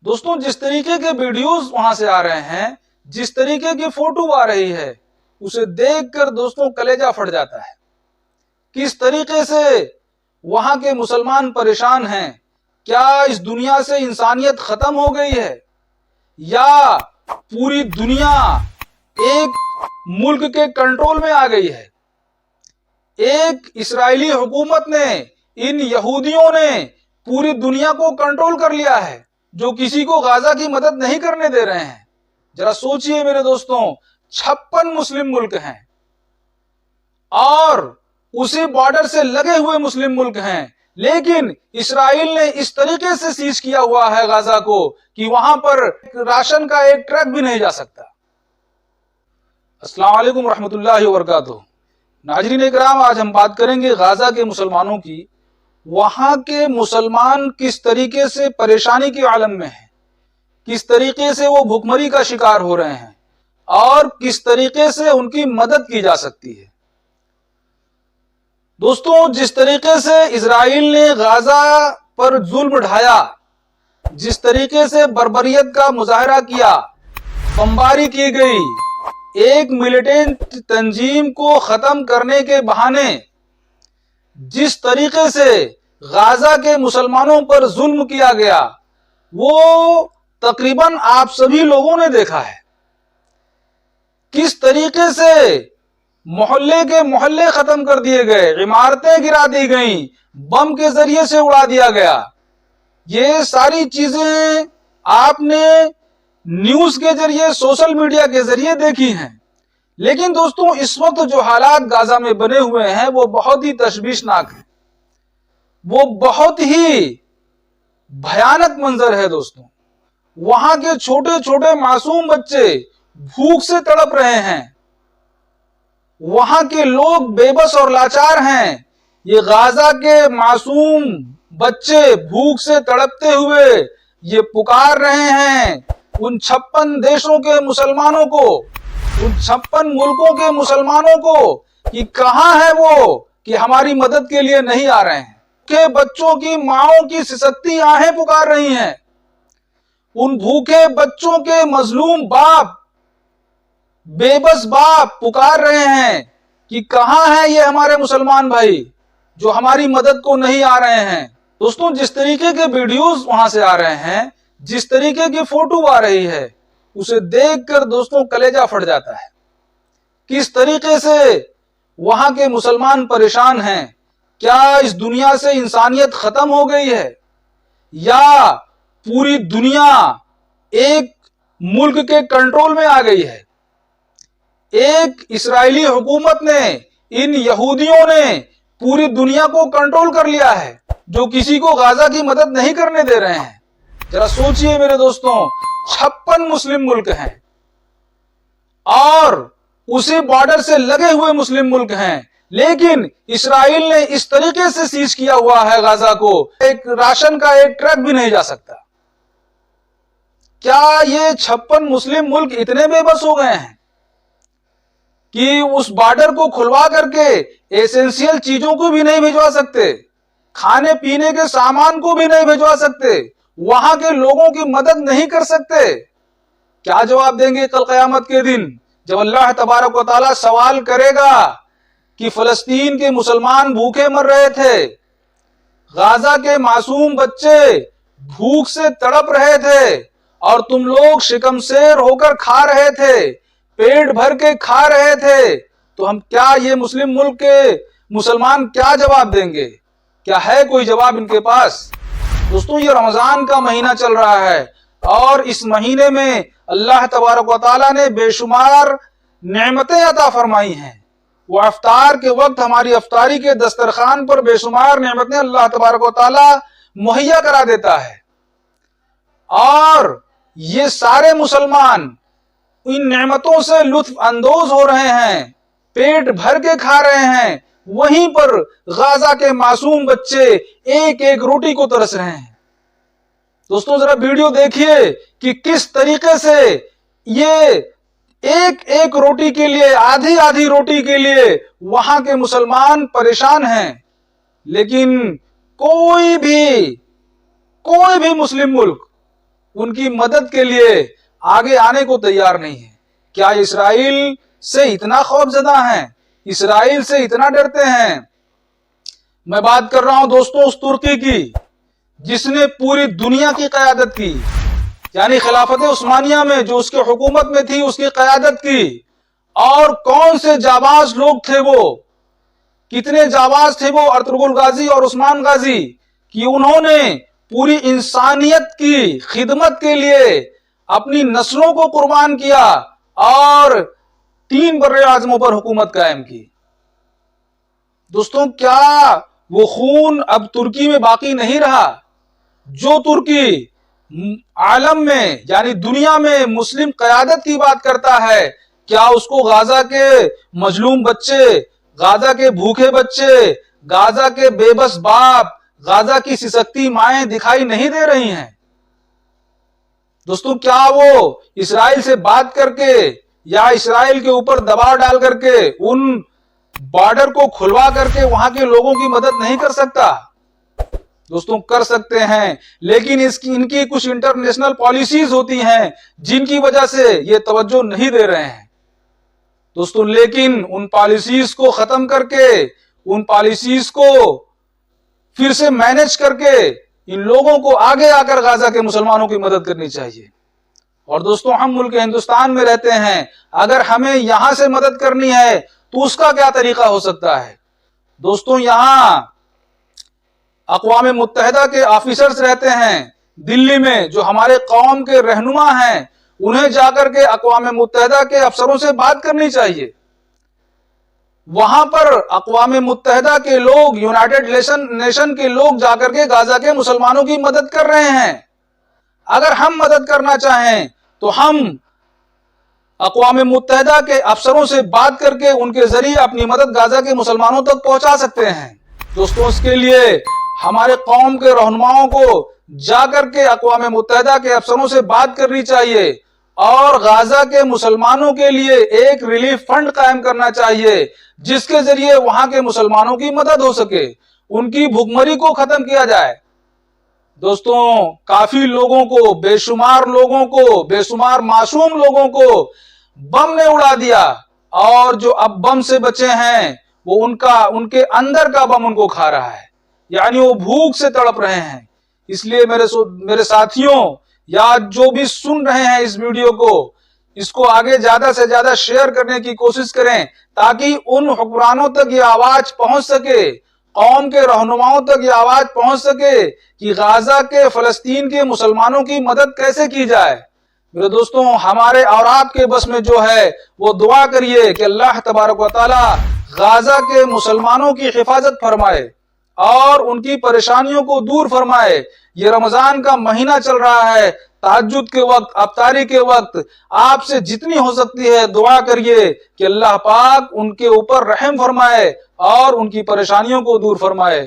دوستوں جس طریقے کے ویڈیوز وہاں سے آ رہے ہیں، جس طریقے کی فوٹو آ رہی ہے، اسے دیکھ کر دوستوں کلیجہ پھٹ جاتا ہے۔ کس طریقے سے وہاں کے مسلمان پریشان ہیں۔ کیا اس دنیا سے انسانیت ختم ہو گئی ہے یا پوری دنیا ایک ملک کے کنٹرول میں آ گئی ہے؟ ایک اسرائیلی حکومت نے، ان یہودیوں نے پوری دنیا کو کنٹرول کر لیا ہے، جو کسی کو غزہ کی مدد نہیں کرنے دے رہے ہیں۔ ذرا سوچئے میرے دوستوں، 56 مسلم ملک ہیں اور اسی بارڈر سے لگے ہوئے مسلم ملک ہیں، لیکن اسرائیل نے اس طریقے سے سیز کیا ہوا ہے غزہ کو کہ وہاں پر راشن کا ایک ٹرک بھی نہیں جا سکتا۔ السلام علیکم ورحمۃ اللہ وبرکاتہ۔ ناظرین اکرام، آج ہم بات کریں گے غزہ کے مسلمانوں کی۔ وہاں کے مسلمان کس طریقے سے پریشانی کے عالم میں ہیں، کس طریقے سے وہ بھوکمری کا شکار ہو رہے ہیں اور کس طریقے سے ان کی مدد کی جا سکتی ہے۔ دوستوں جس طریقے سے اسرائیل نے غزہ پر ظلم ڈھایا، جس طریقے سے بربریت کا مظاہرہ کیا، بمباری کی گئی، ایک ملیٹنٹ تنظیم کو ختم کرنے کے بہانے جس طریقے سے غزہ کے مسلمانوں پر ظلم کیا گیا، وہ تقریباً آپ سبھی لوگوں نے دیکھا ہے۔ کس طریقے سے محلے کے محلے ختم کر دیے گئے، عمارتیں گرا دی گئیں، بم کے ذریعے سے اڑا دیا گیا۔ یہ ساری چیزیں آپ نے نیوز کے ذریعے، سوشل میڈیا کے ذریعے دیکھی ہیں۔ لیکن دوستوں اس وقت جو حالات غزہ میں بنے ہوئے ہیں وہ بہت ہی تشویشناک ہیں، وہ بہت ہی بھیانک منظر ہے۔ دوستوں وہاں کے چھوٹے چھوٹے معصوم بچے بھوک سے تڑپ رہے ہیں، وہاں کے لوگ بے بس اور لاچار ہیں۔ یہ غزہ کے معصوم بچے بھوک سے تڑپتے ہوئے یہ پکار رہے ہیں ان 56 دیشوں کے مسلمانوں کو، ان 56 ملکوں کے مسلمانوں کو کہ کہاں ہے وہ کہ ہماری مدد کے لیے نہیں آ رہے ہیں۔ کہ بچوں کی ماؤں کی سسکتی آہیں پکار رہی ہیں، ان بھوکے بچوں کے مظلوم باپ، بے بس باپ پکار رہے ہیں کہ کہاں ہیں یہ ہمارے مسلمان بھائی جو ہماری مدد کو نہیں آ رہے ہیں۔ دوستوں جس طریقے کے ویڈیوز وہاں سے آ رہے ہیں، جس طریقے کی فوٹو آ رہی ہے، اسے دیکھ کر دوستوں کلیجہ پھٹ جاتا ہے۔ کس طریقے سے وہاں کے مسلمان پریشان ہیں۔ کیا اس دنیا سے انسانیت ختم ہو گئی ہے یا پوری دنیا ایک ملک کے کنٹرول میں آ گئی ہے؟ ایک اسرائیلی حکومت نے، ان یہودیوں نے پوری دنیا کو کنٹرول کر لیا ہے، جو کسی کو غزہ کی مدد نہیں کرنے دے رہے ہیں۔ ذرا سوچئے میرے دوستوں، 56 مسلم ملک ہیں اور اسی بارڈر سے لگے ہوئے مسلم ملک ہیں، لیکن اسرائیل نے اس طریقے سے سیز کیا ہوا ہے غزہ کو، ایک راشن کا ایک ٹرک بھی نہیں جا سکتا۔ کیا یہ 56 مسلم ملک اتنے بے بس ہو گئے ہیں کہ اس بارڈر کو کھلوا کر کے ایسنشیل چیزوں کو بھی نہیں بھجوا سکتے، کھانے پینے کے سامان کو بھی نہیں بھجوا سکتے، وہاں کے لوگوں کی مدد نہیں کر سکتے؟ کیا جواب دیں گے کل قیامت کے دن جب اللہ تبارک و تعالیٰ سوال کرے گا کہ فلسطین کے مسلمان بھوکے مر رہے تھے، غزہ کے معصوم بچے بھوک سے تڑپ رہے تھے اور تم لوگ شکمسیر ہو کر کھا رہے تھے، پیٹ بھر کے کھا رہے تھے، تو ہم کیا یہ مسلم ملک کے مسلمان کیا جواب دیں گے؟ کیا ہے کوئی جواب ان کے پاس؟ دوستوں یہ رمضان کا مہینہ چل رہا ہے اور اس مہینے میں اللہ تبارک و تعالیٰ نے بے شمار نعمتیں عطا فرمائی ہیں۔ وہ افطار کے وقت ہماری افطاری کے دسترخوان پر بے شمار نعمتیں اللہ تبارک و تعالیٰ مہیا کرا دیتا ہے، اور یہ سارے مسلمان ان نعمتوں سے لطف اندوز ہو رہے ہیں، پیٹ بھر کے کھا رہے ہیں، وہیں پر غزہ کے معصوم بچے ایک ایک روٹی کو ترس رہے ہیں۔ دوستوں ذرا ویڈیو دیکھیے کہ کس طریقے سے یہ ایک ایک روٹی کے لیے، آدھی آدھی روٹی کے لیے وہاں کے مسلمان پریشان ہیں، لیکن کوئی بھی مسلم ملک ان کی مدد کے لیے آگے آنے کو تیار نہیں ہے؟ کیا اسرائیل سے اتنا خوف زدہ ہیں؟ اسرائیل سے اتنا ڈرتے ہیں؟ میں بات کر رہا ہوں دوستوں اس ترکی کی جس نے پوری دنیا کی قیادت کی، یعنی خلافت عثمانیہ میں جو اس کی حکومت میں تھی اس کی قیادت کی۔ اور کون سے جاباز لوگ تھے وہ، کتنے جاباز تھے وہ ارطغرل غازی اور عثمان غازی کہ انہوں نے پوری انسانیت کی خدمت کے لیے اپنی نسلوں کو قربان کیا اور 3 بر اعظموں پر حکومت قائم کی۔ دوستوں کیا وہ خون اب ترکی میں باقی نہیں رہا؟ جو ترکی عالم میں یعنی دنیا میں مسلم قیادت کی بات کرتا ہے، کیا اس کو غزہ کے مظلوم بچے، غزہ کے بھوکے بچے، غزہ کے بے بس باپ، غزہ کی سسکتی مائیں دکھائی نہیں دے رہی ہیں؟ دوستوں کیا وہ اسرائیل سے بات کر کے یا اسرائیل کے اوپر دباؤ ڈال کر کے ان بارڈر کو کھلوا کر کے وہاں کے لوگوں کی مدد نہیں کر سکتا؟ دوستوں کر سکتے ہیں، لیکن ان کی کچھ انٹرنیشنل پالیسیز ہوتی ہیں جن کی وجہ سے یہ توجہ نہیں دے رہے ہیں دوستوں۔ لیکن ان پالیسیز کو ختم کر کے، ان پالیسیز کو پھر سے مینج کر کے ان لوگوں کو آگے آ کر غزہ کے مسلمانوں کی مدد کرنی چاہیے۔ اور دوستوں ہم ملک ہندوستان میں رہتے ہیں، اگر ہمیں یہاں سے مدد کرنی ہے تو اس کا کیا طریقہ ہو سکتا ہے؟ دوستوں یہاں اقوام متحدہ کے آفیسرز رہتے ہیں دلی میں جو ہمارے قوم کے رہنما ہیں، انہیں جا کر کے اقوام متحدہ کے افسروں سے بات کرنی چاہیے۔ وہاں پر اقوام متحدہ کے لوگ، یونائیٹڈ نیشن کے لوگ جا کر کے غزہ کے مسلمانوں کی مدد کر رہے ہیں۔ اگر ہم مدد کرنا چاہیں تو ہم اقوام متحدہ کے افسروں سے بات کر کے ان کے ذریعے اپنی مدد غزہ کے مسلمانوں تک پہنچا سکتے ہیں۔ دوستوں اس کے لیے ہمارے قوم کے رہنماؤں کو جا کر کے اقوام متحدہ کے افسروں سے بات کرنی چاہیے اور غزہ کے مسلمانوں کے لیے ایک ریلیف فنڈ قائم کرنا چاہیے جس کے ذریعے وہاں کے مسلمانوں کی مدد ہو سکے، ان کی بھوکمری کو ختم کیا جائے۔ دوستوں کافی لوگوں کو، بے شمار لوگوں کو، بے شمار معصوم لوگوں کو بم نے اڑا دیا، اور جو اب بم سے بچے ہیں وہ ان کے اندر کا بم ان کو کھا رہا ہے، یعنی وہ بھوک سے تڑپ رہے ہیں۔ اس لیے میرے ساتھیوں یا جو بھی سن رہے ہیں اس ویڈیو کو، اس کو آگے زیادہ سے زیادہ شیئر کرنے کی کوشش کریں تاکہ ان حکمرانوں تک یہ آواز پہنچ سکے، قوم کے رہنماؤں تک یہ آواز پہنچ سکے کہ غزہ کے، فلسطین کے مسلمانوں کی مدد کیسے کی جائے۔ میرے دوستوں ہمارے اور آپ کے بس میں جو ہے وہ دعا کریے کہ اللہ تبارک و تعالی غزہ کے مسلمانوں کی حفاظت فرمائے اور ان کی پریشانیوں کو دور فرمائے۔ یہ رمضان کا مہینہ چل رہا ہے، تہجد کے وقت، افطاری کے وقت آپ سے جتنی ہو سکتی ہے دعا کریے کہ اللہ پاک ان کے اوپر رحم فرمائے اور ان کی پریشانیوں کو دور فرمائے۔